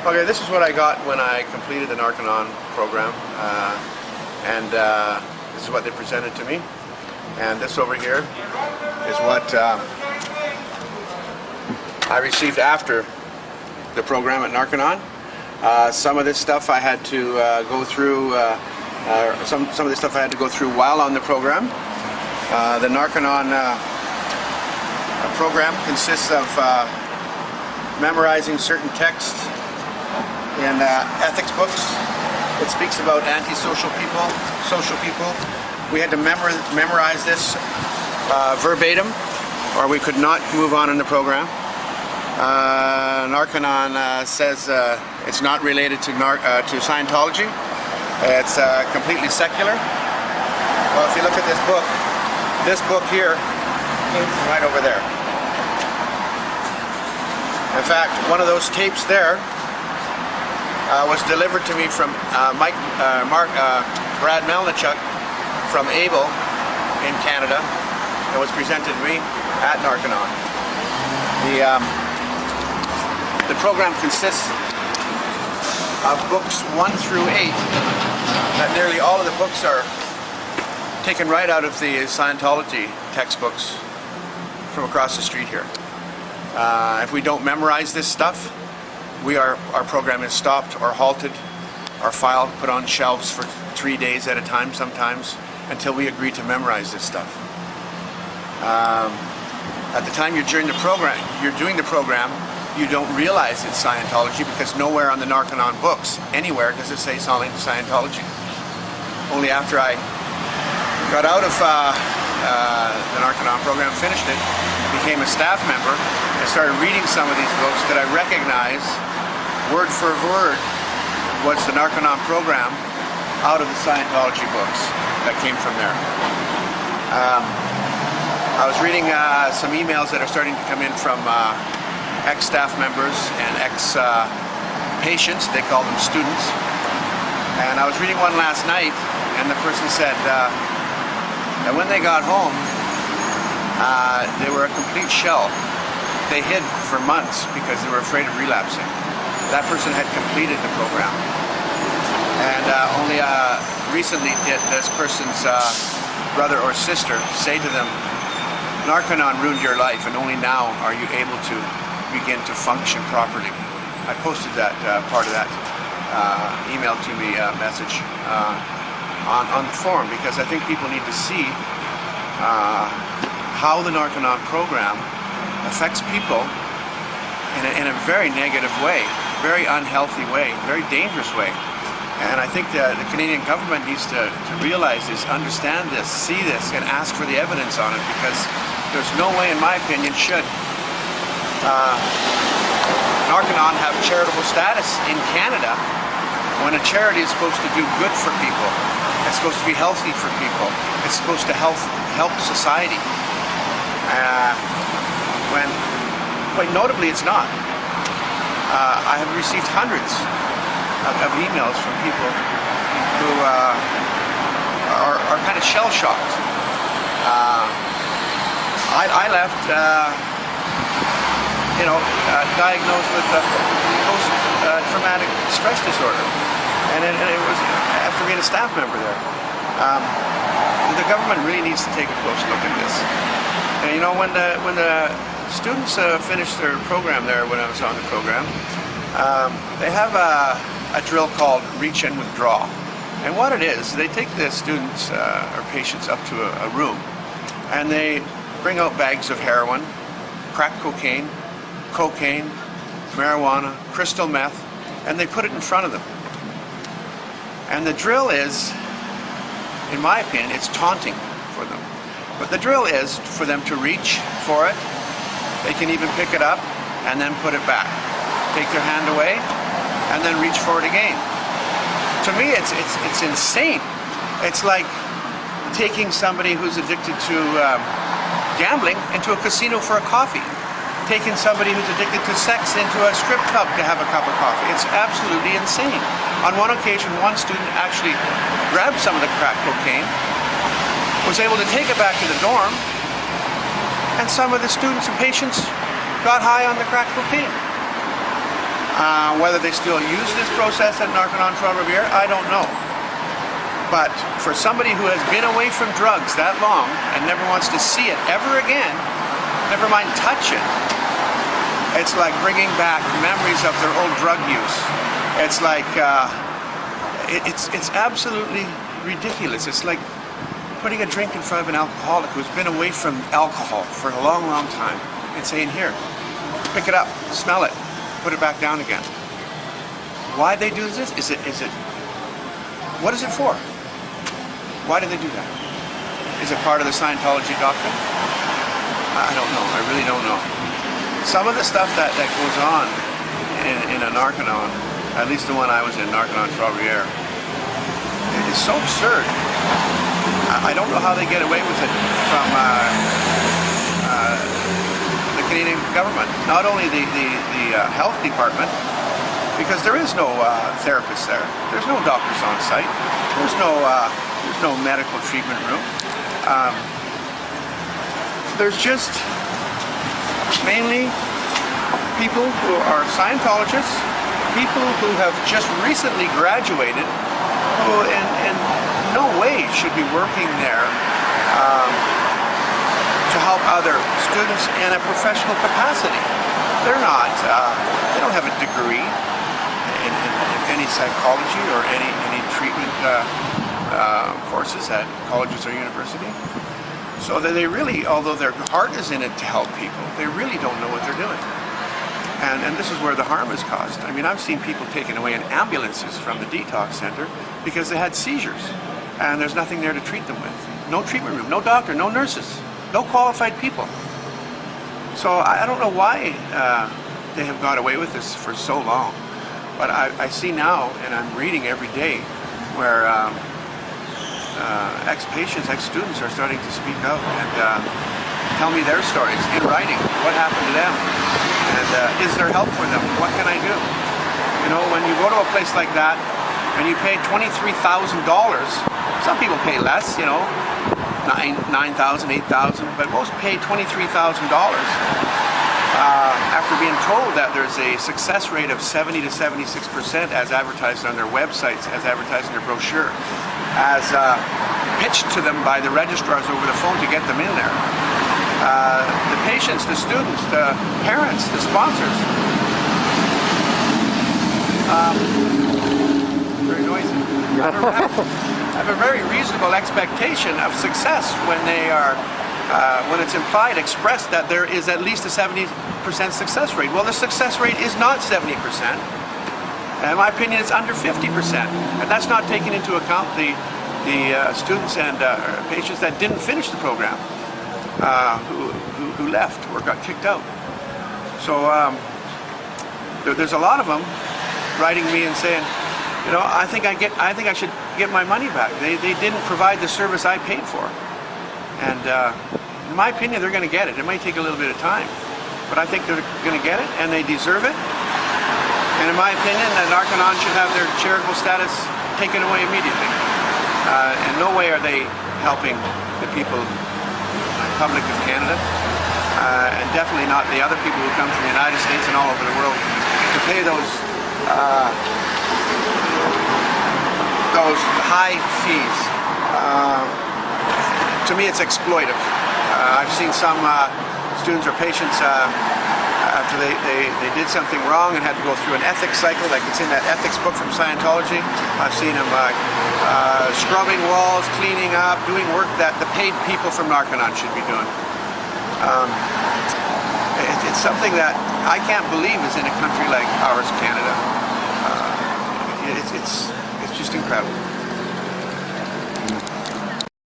Okay, this is what I got when I completed the Narconon program, and this is what they presented to me. And this over here is what I received after the program at Narconon. Some of this stuff I had to go through. Some of this stuff I had to go through while on the program. The Narconon program consists of memorizing certain texts in ethics books. It speaks about antisocial people, social people. We had to memorize this verbatim, or we could not move on in the program. Narconon says it's not related to Scientology. It's completely secular. Well, if you look at this book here came from right over there. In fact, one of those tapes there was delivered to me from Brad Melnichuk from Able in Canada, and was presented to me at Narconon. The program consists of books 1 through 8. That nearly all of the books are taken right out of the Scientology textbooks from across the street here. If we don't memorize this stuff, our program is stopped or halted, our file put on shelves for 3 days at a time sometimes, until we agree to memorize this stuff. At the time you're doing the program, you don't realize it's Scientology, because nowhere on the Narconon books, anywhere, does it say something to Scientology. Only after I got out of the Narconon program, finished it, became a staff member, and started reading some of these books that I recognized word for word was the Narconon program out of the Scientology books that came from there. I was reading some emails that are starting to come in from ex-staff members and ex-patients. They call them students. And I was reading one last night, and the person said that when they got home, they were a complete shell. They hid for months because they were afraid of relapsing. That person had completed the program. And only recently did this person's brother or sister say to them, Narconon ruined your life, and only now are you able to begin to function properly. I posted that part of that email to me message on the forum, because I think people need to see how the Narconon program affects people in a very negative way, very unhealthy way, very dangerous way. And I think the Canadian government needs to realize this, understand this, see this, and ask for the evidence on it, because there's no way, in my opinion, should Narconon have charitable status in Canada when a charity is supposed to do good for people. It's supposed to be healthy for people. It's supposed to help society. When, quite notably, it's not. I have received hundreds of emails from people who are kind of shell-shocked. I left, diagnosed with post-traumatic stress disorder, and it was after being a staff member there. The government really needs to take a close look at this. And you know, when the students finished their program there, when I was on the program, they have a drill called reach and withdraw. And what it is, they take the students or patients up to a room, and they bring out bags of heroin, crack cocaine, marijuana, crystal meth, and they put it in front of them. And the drill is, in my opinion, it's taunting for them. But the drill is for them to reach for it. They can even pick it up and then put it back. Take their hand away and then reach for it again. To me, it's insane. It's like taking somebody who's addicted to gambling into a casino for a coffee. Taking somebody who's addicted to sex into a strip club to have a cup of coffee. It's absolutely insane. On one occasion, one student actually grabbed some of the crack cocaine, was able to take it back to the dorm, and some of the students and patients got high on the crack cocaine. Whether they still use this process at Narconon Trois-Rivières, I don't know. But for somebody who has been away from drugs that long and never wants to see it ever again, never mind touch it, it's like bringing back memories of their old drug use. It's like, it's absolutely ridiculous. It's like putting a drink in front of an alcoholic who's been away from alcohol for a long, long time and saying, here, pick it up, smell it, put it back down again. Why they do this? What is it for? Why do they do that? Is it part of the Scientology doctrine? I don't know. I really don't know. Some of the stuff that goes on in a Narconon, at least the one I was in, Narconon Trois-Rivières, is so absurd. I don't know how they get away with it from the Canadian government. Not only the health department, because there is no therapist there. There's no doctors on site. There's no medical treatment room. There's just mainly people who are Scientologists, people who have just recently graduated, who in no way should be working there to help other students in a professional capacity. They're not, they don't have a degree in any psychology or any treatment courses at colleges or university. So that they really, although their heart is in it to help people, they really don't know what they're doing. And this is where the harm is caused. I mean, I've seen people taken away in ambulances from the detox center because they had seizures, and there's nothing there to treat them with. No treatment room, no doctor, no nurses, no qualified people. So I don't know why they have got away with this for so long. But I see now, and I'm reading every day, where ex-patients, ex-students are starting to speak out and tell me their stories in writing. What happened to them? And is there help for them? What can I do? You know, when you go to a place like that and you pay $23,000, some people pay less, you know, $9,000, $8,000, but most pay $23,000 after being told that there's a success rate of 70 to 76% as advertised on their websites, as advertised in their brochure, as pitched to them by the registrars over the phone to get them in there. The patients, the students, the parents, the sponsors. Very noisy. Have a very reasonable expectation of success when they are, when it's implied, expressed that there is at least a 70% success rate. Well, the success rate is not 70%. In my opinion, it's under 50%. And that's not taking into account the students and patients that didn't finish the program, who left or got kicked out. So there's a lot of them writing me and saying, you know, I think I should get my money back. They didn't provide the service I paid for. And in my opinion, they're going to get it. It might take a little bit of time, but I think they're going to get it, and they deserve it. And in my opinion, the Narconon should have their charitable status taken away immediately. In no way are they helping the people, the public of Canada, and definitely not the other people who come from the United States and all over the world to pay those high fees. To me, it's exploitive. I've seen some students or patients after they did something wrong and had to go through an ethics cycle, like it's in that ethics book from Scientology. I've seen them scrubbing walls, cleaning up, doing work that the paid people from Narconon should be doing. It's something that I can't believe is in a country like ours, Canada.